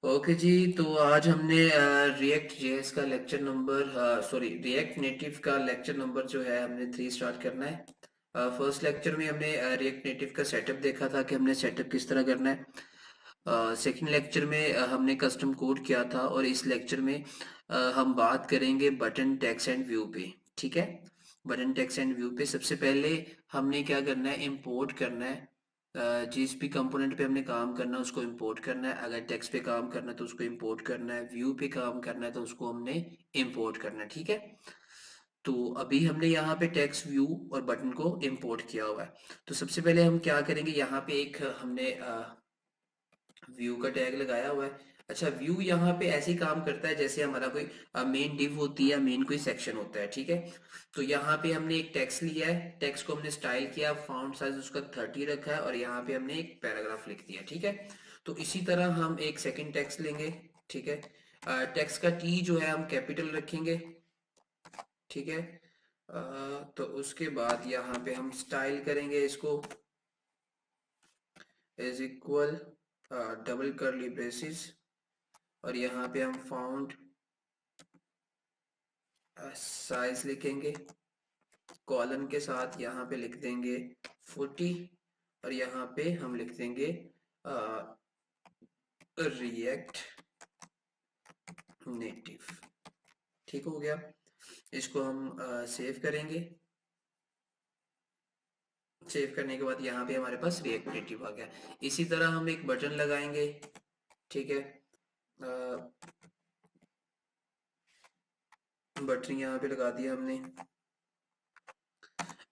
Okay जी। तो आज हमने रिएक्ट जेएस का lecture number sorry react native का लेक्चर नंबर जो है हमने 3 स्टार्ट करना है। फर्स्ट लेक्चर में हमने रिएक्ट नेटिव का सेटअप देखा था कि हमने सेटअप किस तरह करना है। सेकंड लेक्चर में हमने कस्टम कोड किया था और इस लेक्चर में हम बात करेंगे बटन टेक्स्ट एंड व्यू पे। ठीक है। बटन टेक्स्ट एंड व्यू पे सबसे पहले हमने क्या करना है, इंपोर्ट करना है। जिस भी कंपोनेंट पे हमने काम करना है उसको इंपोर्ट करना है। अगर टेक्स्ट पे काम करना है तो उसको इंपोर्ट करना है, व्यू पे काम करना है तो उसको हमने इंपोर्ट करना है। ठीक है। तो अभी हमने यहाँ पे टेक्स्ट, व्यू और बटन को इंपोर्ट किया हुआ है। तो सबसे पहले हम क्या करेंगे, यहाँ पे एक हमने व्यू का टैग लगाया हुआ है। अच्छा, व्यू यहाँ पे ऐसे ही काम करता है जैसे हमारा कोई मेन डिव होती है या मेन कोई सेक्शन होता है। ठीक है। तो यहाँ पे हमने एक टेक्स्ट लिया है, टेक्स्ट को हमने स्टाइल किया, फॉन्ट साइज उसका 30 रखा है और यहाँ पे हमने एक पैराग्राफ लिख दिया। ठीक है। तो इसी तरह हम एक सेकंड टेक्स्ट लेंगे। ठीक है। टेक्स्ट का टी जो है हम कैपिटल रखेंगे। ठीक है। तो उसके बाद यहाँ पे हम स्टाइल करेंगे इसको इज इक्वल डबल करली ब्रेसिस और यहाँ पे हम फाउंड साइज लिखेंगे। कॉलन के साथ यहाँ पे लिख देंगे 40 और यहाँ पे हम लिख देंगे रिएक्ट नेटिव। ठीक हो गया। इसको हम सेव करेंगे। सेव करने के बाद यहाँ पे हमारे पास रिएक्ट नेटिव आ गया। इसी तरह हम एक बटन लगाएंगे। ठीक है। बटन यहाँ पे लगा दिया हमने।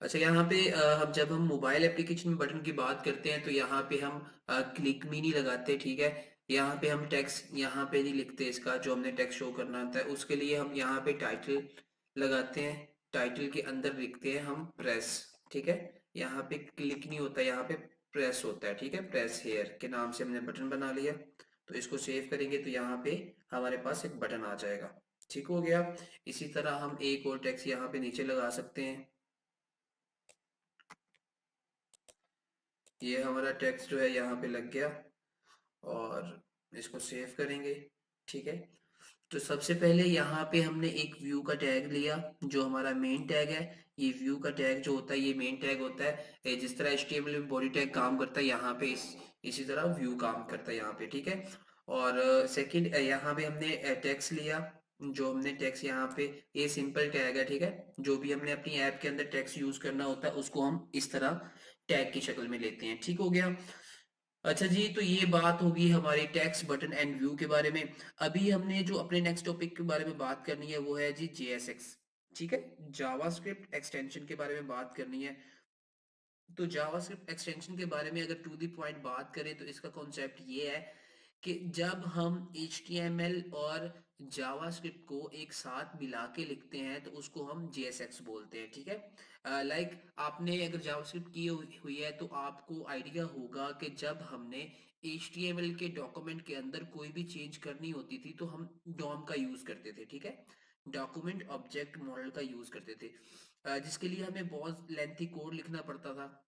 अच्छा, यहाँ पे हम जब हम मोबाइल एप्लीकेशन में बटन की बात करते हैं तो यहाँ पे हम क्लिक मी नहीं लगाते। ठीक है। यहाँ पे हम टेक्स्ट यहाँ पे नहीं लिखते, इसका जो हमने टेक्स्ट शो करना होता है उसके लिए हम यहाँ पे टाइटल लगाते हैं। टाइटल के अंदर लिखते हैं हम प्रेस। ठीक है। यहाँ पे क्लिक नहीं होता, यहाँ पे प्रेस होता है। ठीक है। प्रेस हेयर के नाम से हमने बटन बना लिया। तो इसको सेव करेंगे तो यहाँ पे हमारे पास एक बटन आ जाएगा। ठीक हो गया। इसी तरह हम एक और टेक्स्ट यहाँ पे नीचे लगा सकते हैं। ये हमारा टेक्स्ट जो है यहाँ पे लग गया और इसको सेव करेंगे। ठीक है। तो सबसे पहले यहाँ पे हमने एक व्यू का टैग लिया जो हमारा मेन टैग है। ये व्यू का टैग जो होता है ये मेन टैग होता है। जिस तरह HTML में बॉडी टैग काम करता है यहाँ पे इसी तरह व्यू काम करता है यहाँ पे। ठीक है। और सेकंड यहाँ पे हमने टेक्स्ट लिया। जो हमने टेक्स्ट यहाँ पे, ये सिंपल टैग है। ठीक है। जो भी हमने अपनी ऐप के अंदर टेक्स्ट यूज करना होता है उसको हम इस तरह टैग की शक्ल में लेते हैं। ठीक हो गया। अच्छा जी, तो ये बात होगी हमारी टेक्स्ट, बटन एंड व्यू के बारे में। अभी हमने जो अपने नेक्स्ट टॉपिक के बारे में बात करनी है वो है जी JSX। ठीक है। जावास्क्रिप्ट एक्सटेंशन के बारे में बात करनी है। तो जावास्क्रिप्ट एक्सटेंशन के बारे में अगर टू दी पॉइंट बात करें तो इसका कॉन्सेप्ट ये है कि जब हम HTML और जावास्क्रिप्ट को एक साथ मिला के लिखते हैं तो उसको हम JSX बोलते हैं। ठीक है। लाइक आपने अगर जावास्क्रिप्ट की हुई है तो आपको आइडिया होगा कि जब हमने HTML के डॉक्यूमेंट के अंदर कोई भी चेंज करनी होती थी तो हम डॉम का यूज करते थे। ठीक है। डॉक्यूमेंट ऑब्जेक्ट मॉडल का यूज करते थे, जिसके लिए हमें बहुत लेंथी कोड लिखना पड़ता था।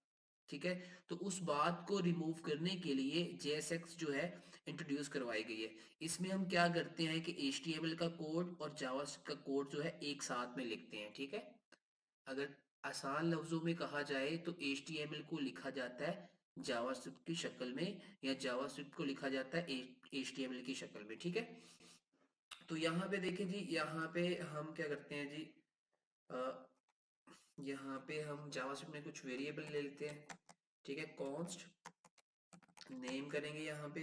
ठीक है। तो उस बात को रिमूव करने के लिए JSX जो है इंट्रोड्यूस करवाई गई है। इसमें हम क्या करते हैं कि HTML का कोड और जावास्क्रिप्ट का कोड जो है एक साथ में लिखते हैं। ठीक है। अगर आसान लफ्जों में कहा जाए तो HTML को लिखा जाता है जावास्क्रिप्ट की शक्ल में या जावास्क्रिप्ट को लिखा जाता है HTML की शक्ल में। ठीक है। तो यहाँ पे देखें जी, यहाँ पे हम क्या करते हैं जी, अ, यहाँ पे हम जावास्क्रिप्ट में कुछ वेरिएबल ले लेते हैं। ठीक है। कॉन्स्ट नेम करेंगे, यहाँ पे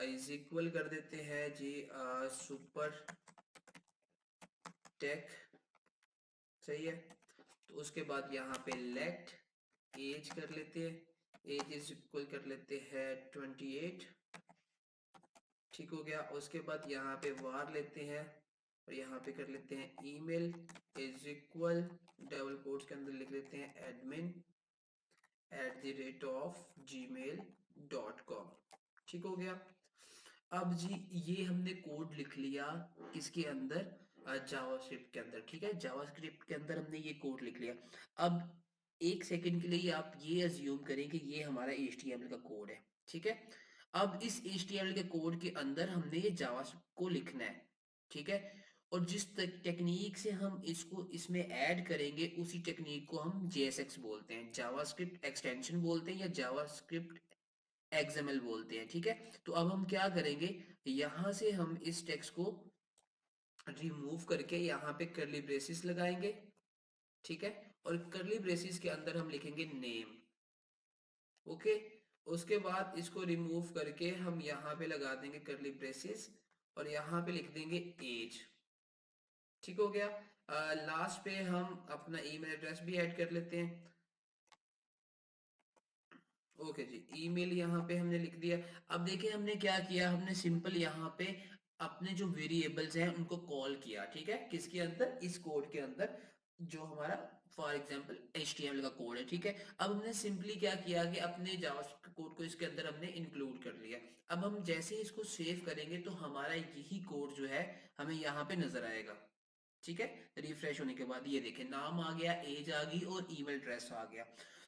इज इक्वल कर देते हैं जी सुपर टेक। सही है। तो उसके बाद यहाँ पे लेट एज कर लेते हैं, एज इज इक्वल कर लेते हैं 28। ठीक हो गया। उसके बाद यहाँ पे वार लेते हैं और यहाँ पे कर लेते हैं email is equal, double quotes के अंदर लिख लेते हैं admin@gmail.com। ठीक हो गया। अब जी ये हमने कोड लिख लिया किसके अंदर, जावास्क्रिप्ट के अंदर। ठीक है। जावास्क्रिप्ट के अंदर हमने ये कोड लिख लिया। अब एक सेकंड के लिए आप ये अज्यूम करें कि ये हमारा HTML का कोड है। ठीक है। अब इस HTML के कोड के अंदर हमने ये जावा को लिखना है, ठीक है। और जिस टेक्निक से हम इसको इसमें ऐड करेंगे उसी टेक्निक को हम JSX बोलते हैं, जावास्क्रिप्ट एक्सटेंशन बोलते हैं या जावास्क्रिप्ट XML बोलते हैं, ठीक है। तो अब हम क्या करेंगे, यहां से हम इस टेक्स्ट को रिमूव करके यहाँ पे कर्ली ब्रेसिस लगाएंगे, ठीक है। और कर्ली ब्रेसिस के अंदर हम लिखेंगे नेम, ओके। उसके बाद इसको रिमूव करके हम यहाँ पे लगा देंगे कर्ली ब्रेसिस और यहाँ पे लिख देंगे एज, ठीक हो गया। लास्ट पे हम अपना ईमेल एड्रेस भी ऐड कर लेते हैं, ओके जी। ईमेल यहाँ पे हमने लिख दिया। अब देखिए हमने क्या किया, हमने सिंपल यहाँ पे अपने जो वेरिएबल्स हैं उनको कॉल किया, ठीक है। किसके अंदर, इस कोड के अंदर जो हमारा फॉर एग्जांपल HTML का कोड है, ठीक है। अब हमने सिंपली क्या किया कि अपने जावास्क्रिप्ट कोड को इसके अंदर हमने इंक्लूड कर लिया। अब हम जैसे ही इसको सेव करेंगे तो हमारा यही कोड जो है हमें यहाँ पे नजर आएगा, ठीक है। रिफ्रेश होने के बाद ये देखें नाम आ गया, एज आ गई और ईमेल एड्रेस आ गया।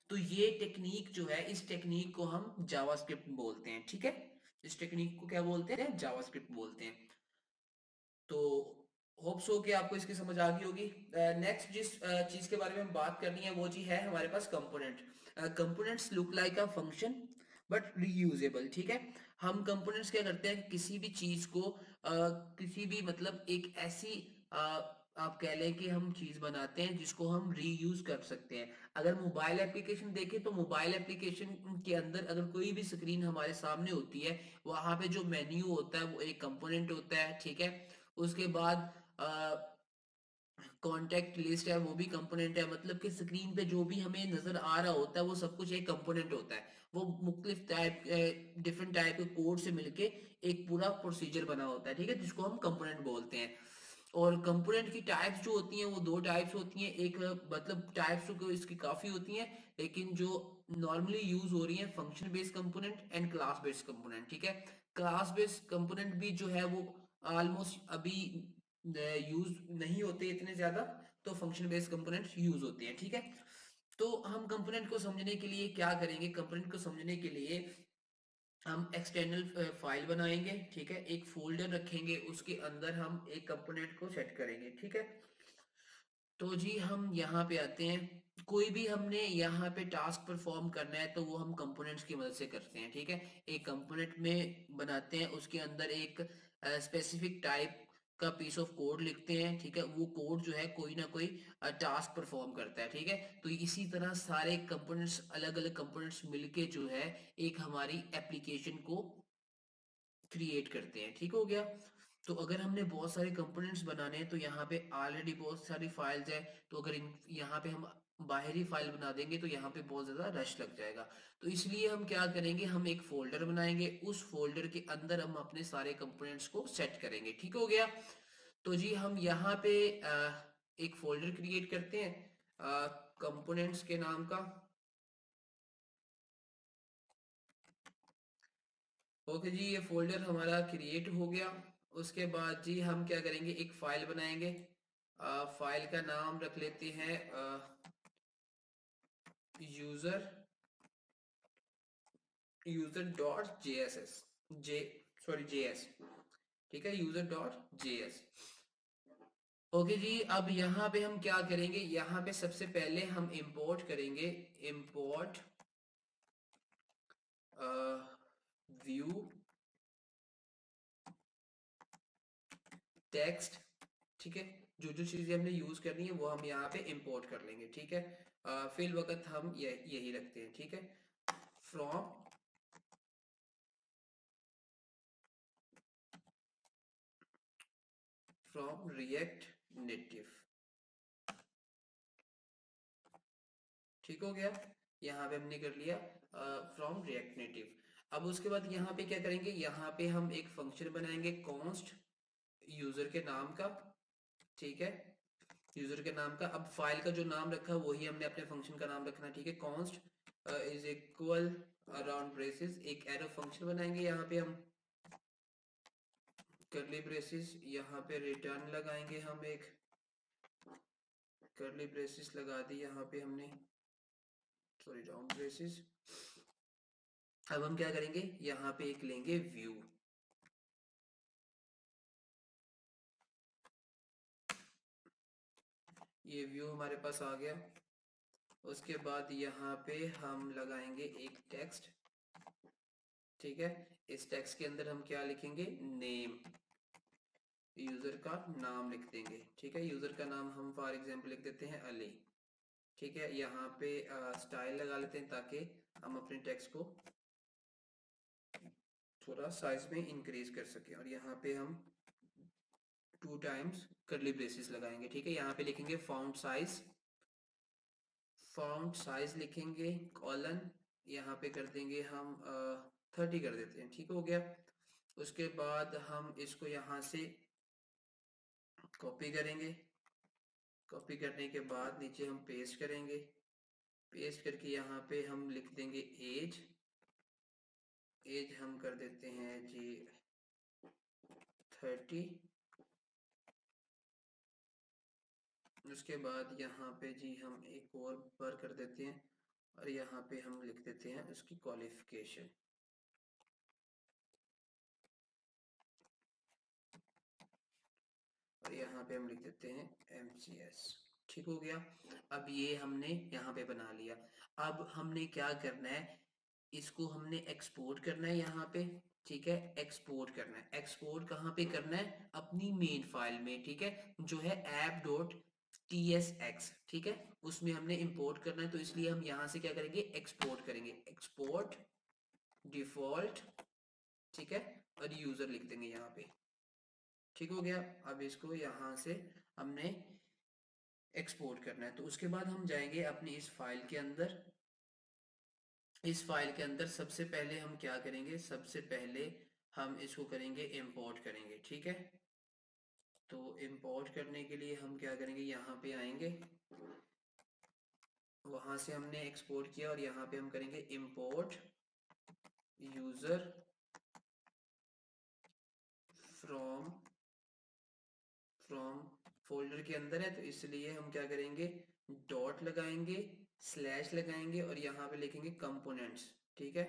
तो ये टेक्निक जो है, इस टेक्निक को हम जावास्क्रिप्ट बोलते हैं, ठीक है। इस टेक्निक को क्या बोलते हैं, जावास्क्रिप्ट बोलते हैं। तो होप सो कि आपको इसकी समझ आ गई होगी। नेक्स्ट जिस चीज के बारे में हम बात करनी है वो जी है हमारे पास component. Components look like a function but reusable, ठीक है। हम कंपोनेंट्स क्या करते हैं, किसी भी चीज को किसी भी मतलब एक ऐसी आप कह लें कि हम चीज बनाते हैं जिसको हम रीयूज कर सकते हैं। अगर मोबाइल एप्लीकेशन देखें तो मोबाइल एप्लीकेशन के अंदर अगर कोई भी स्क्रीन हमारे सामने होती है, वहां पे जो मेन्यू होता है वो एक कंपोनेंट होता है, ठीक है। उसके बाद कॉन्टेक्ट लिस्ट है वो भी कंपोनेंट है, मतलब कि स्क्रीन पे जो भी हमें नजर आ रहा होता है वो सब कुछ एक कंपोनेंट होता है। वो मुख्तलिफ टाइप डिफरेंट टाइप के कोड से मिलके एक पूरा प्रोसीजर बना होता है, ठीक है, जिसको हम कंपोनेंट बोलते हैं। और कंपोनेंट की टाइप्स जो होती हैं वो दो टाइप्स होती हैं, एक मतलब टाइप्स तो इसकी काफी होती हैं, लेकिन जो नॉर्मली यूज हो रही है function based component and class based component, ठीक है। क्लास बेस्ड कंपोनेंट भी जो है वो ऑलमोस्ट अभी यूज नहीं होते इतने ज्यादा, तो फंक्शन बेस्ड कंपोनेंट यूज होते हैं, ठीक है। तो हम कंपोनेंट को समझने के लिए क्या करेंगे, कंपोनेंट को समझने के लिए हम एक्सटर्नल फाइल बनाएंगे, ठीक है। एक फोल्डर रखेंगे, उसके अंदर हम एक कंपोनेंट को सेट करेंगे, ठीक है। तो जी हम यहाँ पे आते हैं, कोई भी हमने यहाँ पे टास्क परफॉर्म करना है तो वो हम कंपोनेंट्स की मदद से करते हैं, ठीक है। एक कंपोनेंट में बनाते हैं, उसके अंदर एक स्पेसिफिक टाइप का पीस ऑफ कोड लिखते हैं, ठीक है। वो कोड जो है कोई ना कोई टास्क परफॉर्म करता है, ठीक है। तो इसी तरह सारे कंपोनेंट्स, अलग अलग कंपोनेंट्स मिलके जो है एक हमारी एप्लीकेशन को क्रिएट करते हैं, ठीक हो गया। तो अगर हमने बहुत सारे कंपोनेंट्स बनाने हैं तो यहाँ पे ऑलरेडी बहुत सारी फाइल्स है, तो अगर यहाँ पे हम बाहरी फाइल बना देंगे तो यहाँ पे बहुत ज्यादा रश लग जाएगा। तो इसलिए हम क्या करेंगे, हम एक फोल्डर बनाएंगे, उस फोल्डर के अंदर हम अपने सारे कंपोनेंट्स को सेट करेंगे, ठीक हो गया। तो जी हम यहाँ पे एक फोल्डर क्रिएट करते हैं कंपोनेंट्स के नाम का, ओके जी। ये फोल्डर हमारा क्रिएट हो गया। उसके बाद जी हम क्या करेंगे, एक फाइल बनाएंगे। फाइल का नाम रख लेते हैं यूजर यूजर डॉट जेएसएस जे सॉरी जेएस, ठीक है, यूजर डॉट जेएस। ओके जी। अब यहाँ पे हम क्या करेंगे, यहाँ पे सबसे पहले हम इंपोर्ट करेंगे, इंपोर्ट व्यू टेक्स्ट, ठीक है। जो जो चीजें हमने यूज करनी है वो हम यहाँ पे इंपोर्ट कर लेंगे, ठीक है। फिल वक्त हम यही रखते हैं, ठीक है। फ्रॉम फ्रॉम रिएक्ट नेटिव, ठीक हो गया। यहाँ पे हमने कर लिया फ्रॉम रिएक्ट नेटिव। अब उसके बाद यहाँ पे क्या करेंगे, यहाँ पे हम एक फंक्शन बनाएंगे कॉन्स्ट यूजर के नाम का, ठीक है, यूजर के नाम का। अब फाइल का जो नाम रखा है वही हमने अपने फंक्शन का नाम रखना, ठीक है। Const is equal around braces, एक एरो फंक्शन बनाएंगे यहाँ पे हम, कर्ली ब्रेसेस, यहाँ पे रिटर्न लगाएंगे हम, एक कर्ली ब्रेसेस लगा दी यहाँ पे हमने, सॉरी राउंड ब्रेसेस। अब हम क्या करेंगे, यहाँ पे एक लेंगे व्यू। ये व्यू हमारे पास आ गया। उसके बाद यहाँ पे हम लगाएंगे एक टेक्स्ट। ठीक है, इस टेक्स्ट के अंदर हम क्या लिखेंगे, नेम, यूजर का नाम लिख देंगे। ठीक है, यूजर का नाम हम फॉर एग्जांपल लिख देते हैं अली। ठीक है, यहाँ पे स्टाइल लगा लेते हैं ताकि हम अपने टेक्स्ट को थोड़ा साइज में इंक्रीज कर सकें। और यहाँ पे हम 2 टाइम्स कर्ली ब्रेसेस लगाएंगे। ठीक है, यहाँ पे लिखेंगे फॉन्ट साइज, फॉन्ट साइज लिखेंगे कॉलन, यहाँ पे कर देंगे हम 30 कर देते हैं। ठीक हो गया। उसके बाद हम इसको यहाँ से कॉपी करेंगे। कॉपी करने के बाद नीचे हम पेस्ट करेंगे। पेस्ट करके यहाँ पे हम लिख देंगे एज। एज हम कर देते हैं जी 30। उसके बाद यहाँ पे जी हम एक और बार कर देते हैं और यहाँ पे हम लिख देते हैं उसकी क्वालिफिकेशन। और यहाँ पे हम लिख देते हैं MCS। ठीक हो गया। अब ये हमने यहाँ पे बना लिया। अब हमने क्या करना है, इसको हमने एक्सपोर्ट करना है यहाँ पे। ठीक है, एक्सपोर्ट करना है। एक्सपोर्ट कहाँ पे करना है, अपनी मेन फाइल में। ठीक है, जो है app.tsx। ठीक है, उसमें हमने इंपोर्ट करना है, तो इसलिए हम यहाँ से क्या करेंगे, एक्सपोर्ट करेंगे। Export default. ठीक है, और यूजर लिख देंगे यहाँ पे। ठीक हो गया। अब इसको यहाँ से हमने एक्सपोर्ट करना है, तो उसके बाद हम जाएंगे अपनी इस फाइल के अंदर। इस फाइल के अंदर सबसे पहले हम क्या करेंगे, सबसे पहले हम इसको करेंगे इंपोर्ट करेंगे। ठीक है, तो इंपोर्ट करने के लिए हम क्या करेंगे, यहाँ पे आएंगे, वहां से हमने एक्सपोर्ट किया और यहाँ पे हम करेंगे import user from from folder के अंदर है, तो इसलिए हम क्या करेंगे, डॉट लगाएंगे, स्लैश लगाएंगे और यहाँ पे लिखेंगे कंपोनेंट्स। ठीक है,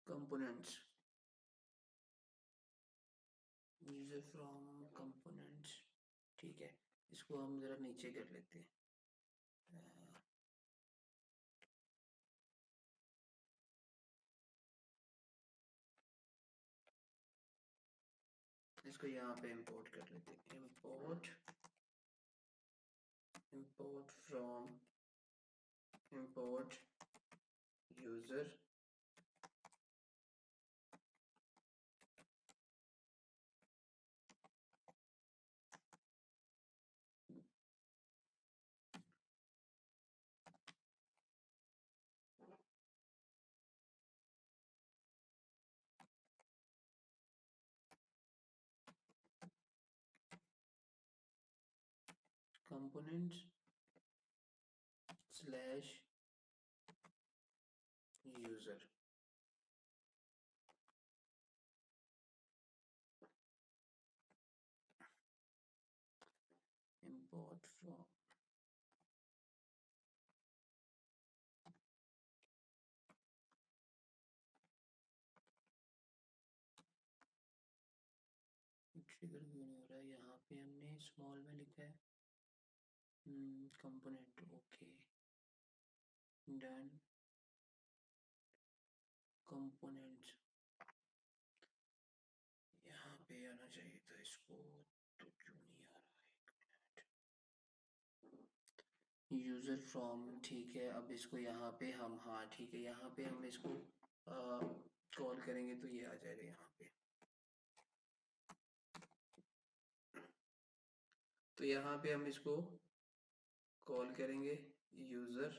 कंपोनेंट्स, यूजर फ्रॉम कंपोनेंट्स। ठीक है, इसको हम जरा नीचे कर लेते हैं। इसको यहाँ पे इंपोर्ट कर लेते हैं। Import import from import user components slash user. Import from, trigger क्यों नहीं हो रहा है, यहाँ पे हमने स्मॉल में लिखा है। Component, okay, done. कंपोनेंट्स यहाँ पे आना चाहिए था, इसको तो क्यों नहीं आ रहा है, एक मिनट। यूजर फ्रॉम, ठीक है, अब इसको यहाँ पे हम, हाँ ठीक है, यहाँ पे हम इसको कॉल करेंगे तो ये आ जाएगा यहाँ पे। तो यहाँ पे हम इसको कॉल करेंगे यूजर,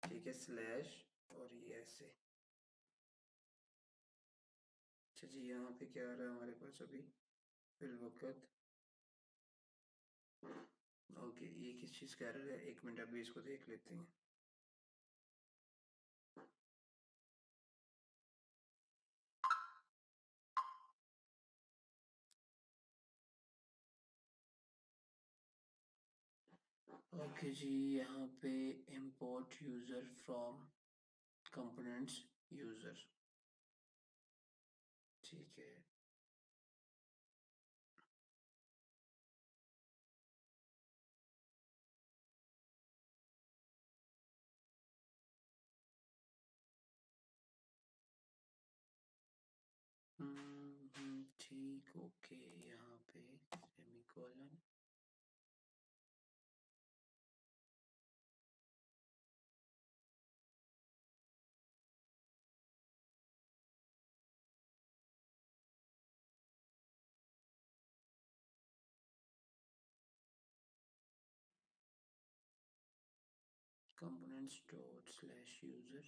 ठीक है, स्लैश, और ये ऐसे। अच्छा जी, यहाँ पे क्या आ रहा है हमारे पास अभी फिल वक्त, ओके, ये किस चीज़ का एरर है, एक मिनट अभी इसको देख लेते हैं। ओके जी, यहाँ पे import user from components user। ठीक है। ठीक, ओके। यहाँ पे semicolon. components dot slash user।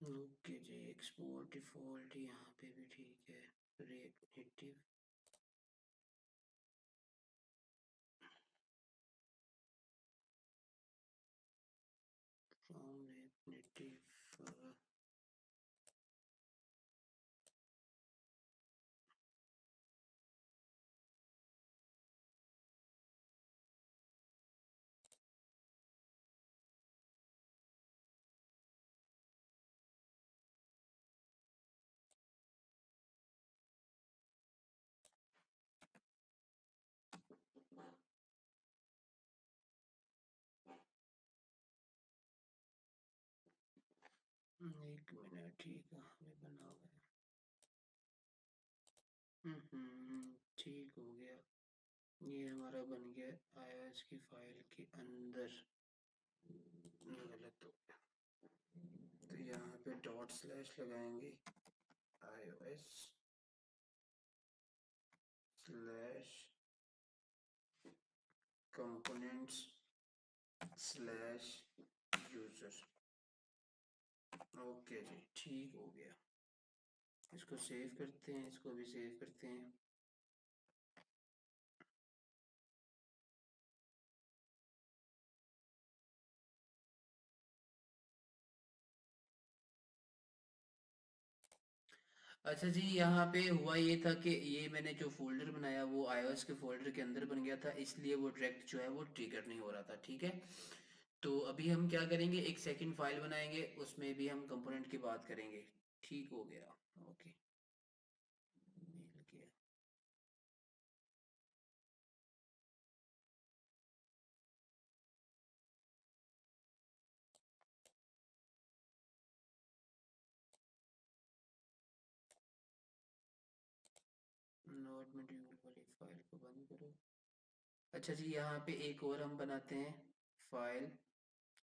Okay जी, एक्सपोर्ट डिफॉल्ट यहाँ पे भी ठीक है। React Native from React Native. एक मिनट, ठीक है, हमें बना हुआ है। ठीक हो गया। ये हमारा बन गया iOS की फाइल के अंदर। गलत हो गया। तो यहाँ पे डॉट स्लैश लगाएंगे iOS slash components slash user. Okay जी, ठीक हो गया। इसको सेव करते हैं, इसको भी सेव करते हैं। अच्छा जी, यहाँ पे हुआ ये था कि ये मैंने जो फोल्डर बनाया वो iOS के फोल्डर के अंदर बन गया था, इसलिए वो डायरेक्ट जो है वो ट्रिगर नहीं हो रहा था। ठीक है, तो अभी हम क्या करेंगे, एक सेकंड फाइल बनाएंगे, उसमें भी हम कंपोनेंट की बात करेंगे। ठीक हो गया। ओके, मिल गया। नोड मॉड्यूल वाली फाइल को बंद करो। अच्छा जी, यहाँ पे एक और हम बनाते हैं फाइल,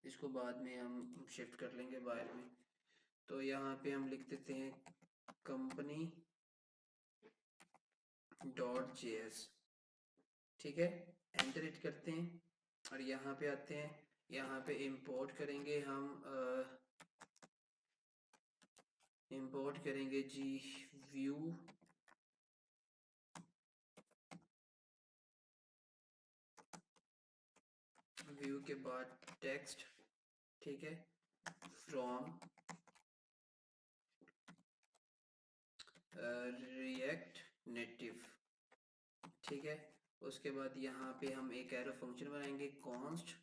इसको बाद में हम शिफ्ट कर लेंगे बाहर में। तो यहाँ पे हम लिख देते हैं कंपनी डॉट जेएस। ठीक है, एंटर हिट करते हैं और यहाँ पे आते हैं। यहाँ पे इंपोर्ट करेंगे हम, इंपोर्ट करेंगे जी व्यू। व्यू के बाद टेक्स्ट। ठीक है, फ्रॉम रिएक्ट नेटिव। ठीक है, उसके बाद यहाँ पे हम एक एरो फंक्शन बनाएंगे, कॉन्स्ट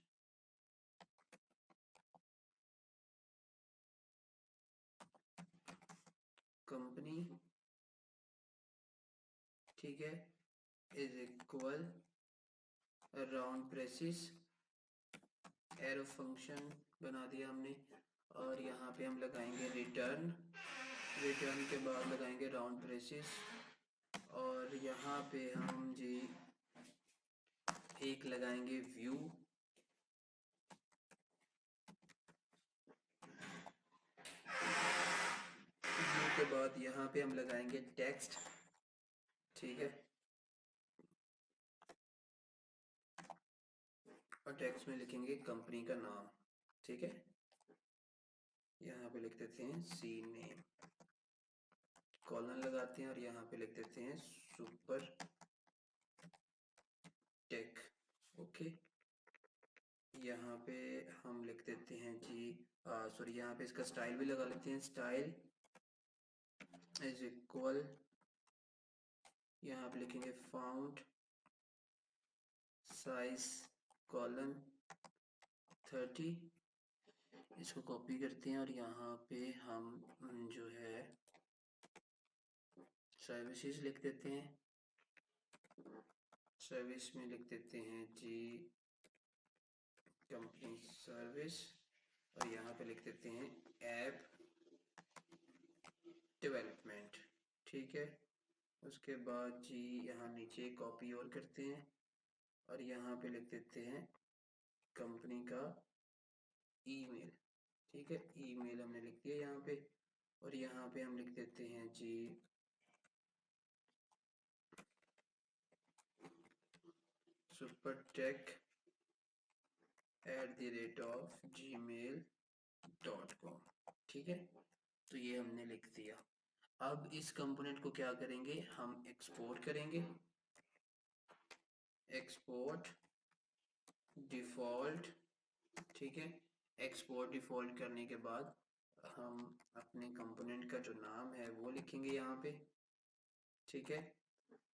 कंपनी। ठीक है, is equal round precious, arrow function बना दिया हमने। और यहाँ पे हम लगाएंगे रिटर्न, रिटर्न के बाद लगाएंगे राउंड ब्रेसेस। और यहाँ पे हम जी एक लगाएंगे व्यू, व्यू के बाद यहाँ पे हम लगाएंगे टेक्स्ट, ठीक है। और टेक्स्ट में लिखेंगे कंपनी का नाम, ठीक है। यहाँ पे लिख देते हैं सी नेम, कॉलन लगाते हैं और यहाँ पे लिख देते हैं सुपर टेक, ओके। यहाँ पे हम लिख देते हैं जी सॉरी, यहाँ पे इसका स्टाइल भी लगा लेते हैं, स्टाइल इज इक्वल, यहाँ पे लिखेंगे फाउंट साइज कॉलन 30। इसको कॉपी करते हैं और यहाँ पे हम जो है सर्विसेज लिख देते हैं। सर्विस में लिख देते हैं जी कंपनी सर्विस, और यहाँ पे लिख देते हैं ऐप डेवलपमेंट, ठीक है। उसके बाद जी यहाँ नीचे कॉपी और करते हैं और यहाँ पे लिख देते हैं कंपनी का ईमेल, ठीक है। ईमेल हमने लिख दिया यहाँ पे। और यहाँ पे हम लिख देते हैं जी supertech@gmail.com, ठीक है। तो ये हमने लिख दिया। अब इस कंपोनेंट को क्या करेंगे, हम एक्सपोर्ट करेंगे, एक्सपोर्ट डिफॉल्ट, ठीक है। एक्सपोर्ट डिफॉल्ट करने के बाद हम अपने कंपोनेंट का जो नाम है वो लिखेंगे यहाँ पे, ठीक है।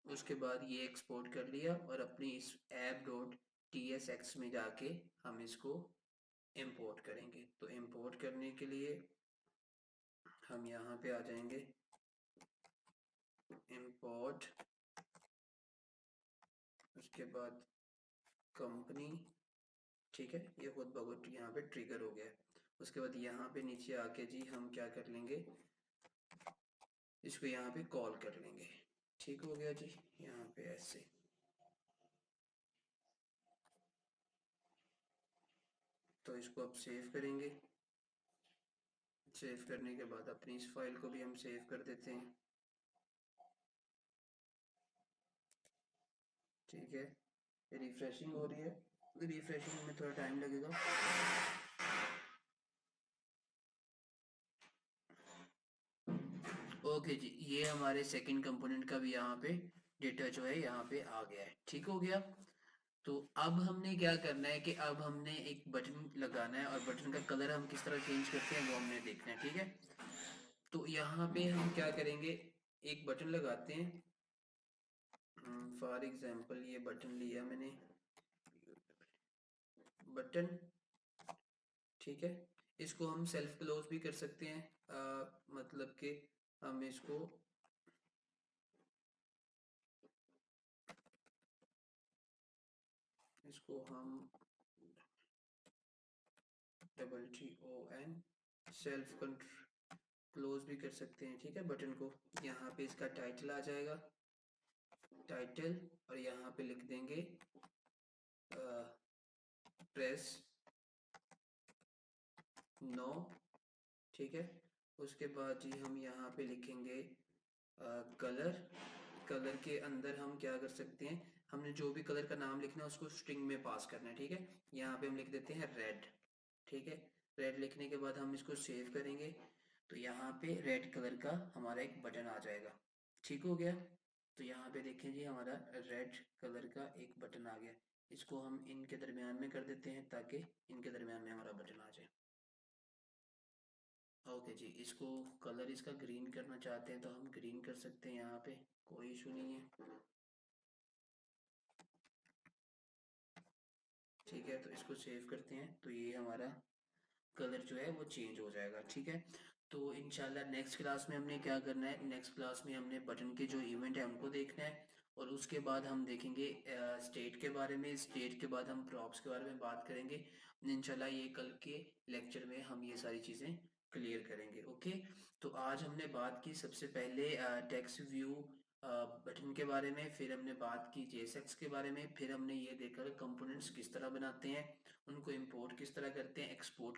उसके बाद ये एक्सपोर्ट कर लिया और अपनी इस app.tsx में जाके हम इसको इंपोर्ट करेंगे। तो इंपोर्ट करने के लिए हम यहाँ पे आ जाएंगे, इंपोर्ट, उसके बाद कंपनी, ठीक है। ये खुद ब खुद यहाँ पे ट्रिगर हो गया है। उसके बाद यहाँ पे नीचे आके जी हम क्या कर लेंगे, इसको यहाँ पे कॉल कर लेंगे, ठीक हो गया जी। यहाँ पे ऐसे, तो इसको अब सेव करेंगे। सेव करने के बाद अपनी इस फाइल को भी हम सेव कर देते हैं, ठीक है। रिफ्रेशिंग हो रही है, रिफ्रेशिंग में थोड़ा टाइम लगेगा। ओके जी, ये हमारे सेकंड कंपोनेंट का भी यहाँ पे डेटा जो है यहाँ पे आ गया है, ठीक हो गया। तो अब हमने क्या करना है कि अब हमने एक बटन लगाना है और बटन का कलर हम किस तरह चेंज करते हैं वो हमने देखना है, ठीक है। तो यहाँ पे हम क्या करेंगे, एक बटन लगाते हैं। फॉर एग्जांपल ये बटन लिया मैंने, बटन, ठीक है। इसको हम सेल्फ क्लोज भी कर सकते हैं, मतलब कि हम इसको हम TTON सेल्फ क्लोज भी कर सकते हैं, ठीक है, बटन को। यहाँ पे इसका टाइटल आ जाएगा, टाइटल, और यहाँ पे लिख देंगे प्रेस नो, ठीक है। उसके बाद जी हम यहाँ पे लिखेंगे कलर, कलर के अंदर हम क्या कर सकते हैं, हमने जो भी कलर का नाम लिखना है उसको स्ट्रिंग में पास करना है, ठीक है। यहाँ पे हम लिख देते हैं रेड, ठीक है। रेड लिखने के बाद हम इसको सेव करेंगे, तो यहाँ पे रेड कलर का हमारा एक बटन आ जाएगा, ठीक हो गया। तो यहाँ पे देखें जी हमारा रेड कलर का एक बटन आ गया। इसको हम इनके दरमियान में कर देते हैं ताकि इनके दरमियान में हमारा बटन आ जाए। ओके जी, इसको कलर इसका ग्रीन करना चाहते हैं तो हम ग्रीन कर सकते हैं, यहाँ पे कोई इशू नहीं है, ठीक है। तो इसको सेव करते हैं, तो ये हमारा कलर जो है वो चेंज हो जाएगा, ठीक है। तो इंशाल्लाह नेक्स्ट क्लास में हमने क्या करना है, नेक्स्ट क्लास में हमने बटन के जो इवेंट है उनको देखना है। और उसके बाद हम देखेंगे स्टेट के बारे में, स्टेट के बाद हम प्रॉप्स के बारे में बात करेंगे। इंशाल्लाह ये कल के लेक्चर में हम ये सारी चीज़ें क्लियर करेंगे। ओके, तो आज हमने बात की सबसे पहले टेक्स्ट व्यू बटन के बारे में, फिर हमने बात की JSX के बारे में, फिर हमने ये देखा कंपोनेंट्स किस तरह बनाते हैं, उनको इंपोर्ट किस तरह करते हैं, एक्सपोर्ट